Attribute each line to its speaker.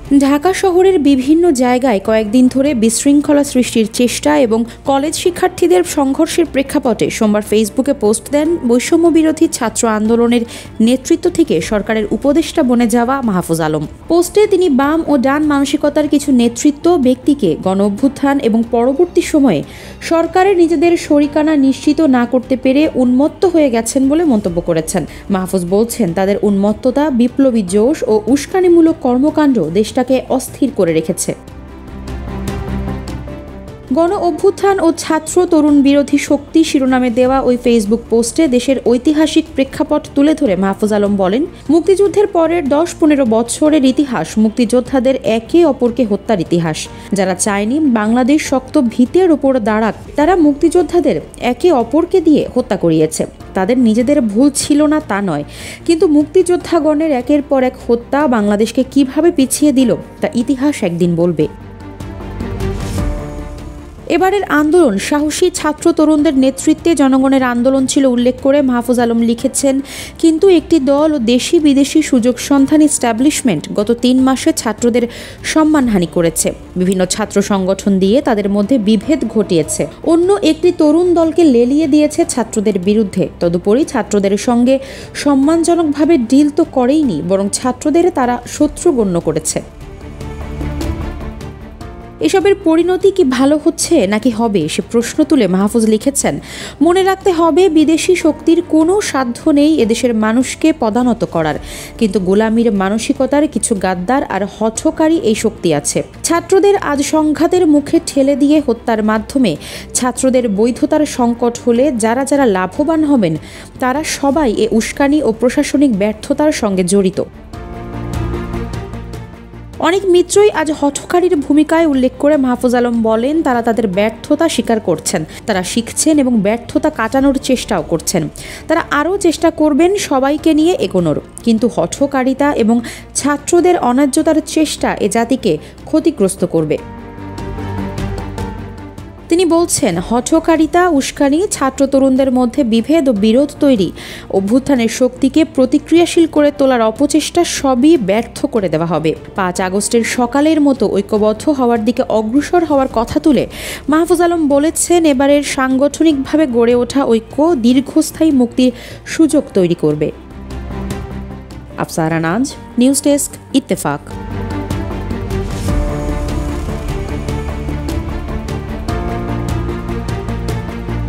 Speaker 1: ঢাকা শহরের বিভিন্ন জায়গায় কয়েকদিন ধরে বিশৃঙ্খলা সৃষ্টির চেষ্টা এবং কলেজ শিক্ষার্থীদের সংঘর্ষের প্রেক্ষাপটে সোমবার ফেসবুকে পোস্ট দেন বৈষম্য বিরোধী ছাত্র আন্দোলনের নেতৃত্ব থেকে সরকারের উপদেষ্টা বনে যাওয়া মাহফুজ আলম। পোস্টে তিনি বাম ও ডান মানসিকতার কিছু নেতৃত্ব ব্যক্তিকে গণঅভ্যুত্থান এবং পরবর্তী সময়ে সরকারের নিজেদের শরিকানা নিশ্চিত না করতে পেরে উন্মত্ত হয়ে গেছেন বলে মন্তব্য করেছেন। মাহফুজ বলছেন, তাদের উন্মত্ততা, বিপ্লবী জোশ ও উস্কানিমূলক কর্মকাণ্ড দেশটাকে অস্থির করে রেখেছে। গণ অভ্যুত্থান ও ছাত্র তরুণ বিরোধী শক্তি শিরোনামে দেওয়া ওই ফেসবুক পোস্টে দেশের ঐতিহাসিক প্রেক্ষাপট তুলে ধরে মাহফুজ আলম বলেন, মুক্তিযুদ্ধের পরের 10-15 বছরের ইতিহাস মুক্তিযোদ্ধাদের একে অপরকে হত্যার ইতিহাস। যারা চায়নি বাংলাদেশ শক্ত ভিতের উপর দাঁড়াক, তারা মুক্তিযোদ্ধাদের একে অপরকে দিয়ে হত্যা করিয়েছে। তাদের নিজেদের ভুল ছিল না তা নয়, কিন্তু মুক্তিযোদ্ধাগণের একের পর এক হত্যা বাংলাদেশকে কিভাবে পিছিয়ে দিল তা ইতিহাস একদিন বলবে। এবারের আন্দোলন সাহসী ছাত্র তরুণদের নেতৃত্বে জনগণের আন্দোলন ছিল উল্লেখ করে মাহফুজ আলম লিখেছেন, কিন্তু একটি দল ও দেশি বিদেশি সুযোগ সন্ধানী এস্টাবলিশমেন্ট গত 3 মাসে ছাত্রদের সম্মানহানি করেছে, বিভিন্ন ছাত্র সংগঠন দিয়ে তাদের মধ্যে বিভেদ ঘটিয়েছে, অন্য একটি তরুণ দলকে লেলিয়ে দিয়েছে ছাত্রদের বিরুদ্ধে। তদুপরি ছাত্রদের সঙ্গে সম্মানজনকভাবে ডিল তো করেইনি, বরং ছাত্রদের তারা শত্রু গণ্য করেছে। এসবের পরিণতি কি ভালো হচ্ছে নাকি হবে সে প্রশ্ন তুলে মাহফুজ লিখেছেন, মনে রাখতে হবে বিদেশি শক্তির কোনো সাধ্য নেই এদেশের মানুষকে পদানত করার, কিন্তু গোলামির মানসিকতার কিছু গাদ্দার আর হঠকারী এই শক্তি আছে। ছাত্রদের আজ সংঘাতের মুখে ঠেলে দিয়ে হত্যার মাধ্যমে ছাত্রদের বৈধতার সংকট হলে যারা যারা লাভবান হবেন তারা সবাই এ উস্কানি ও প্রশাসনিক ব্যর্থতার সঙ্গে জড়িত। অনেক মিত্রই আজ হঠকারীর ভূমিকায় উল্লেখ করে মাহফুজ আলম বলেন, তারা তাদের ব্যর্থতা স্বীকার করছেন, তারা শিখছেন এবং ব্যর্থতা কাটানোর চেষ্টাও করছেন। তারা আরও চেষ্টা করবেন সবাইকে নিয়ে এগোনোর, কিন্তু হঠকারিতা এবং ছাত্রদের অন্যায্যতার চেষ্টা এ জাতিকে ক্ষতিগ্রস্ত করবে। তিনি বলছেন, হঠকারিতা, উস্কানি, ছাত্র তরুণদের মধ্যে বিভেদ ও বিরোধ তৈরি, অভ্যুত্থানের শক্তিকে প্রতিক্রিয়াশীল করে তোলার অপচেষ্টা সবই ব্যর্থ করে দেওয়া হবে। 5 আগস্টের সকালের মতো ঐক্যবদ্ধ হওয়ার দিকে অগ্রসর হওয়ার কথা তুলে মাহফুজ আলম বলেছেন, এবারের সাংগঠনিকভাবে গড়ে ওঠা ঐক্য দীর্ঘস্থায়ী মুক্তির সুযোগ তৈরি করবে। আফসারা নাজ, নিউজ ডেস্ক, ইত্তেফাক।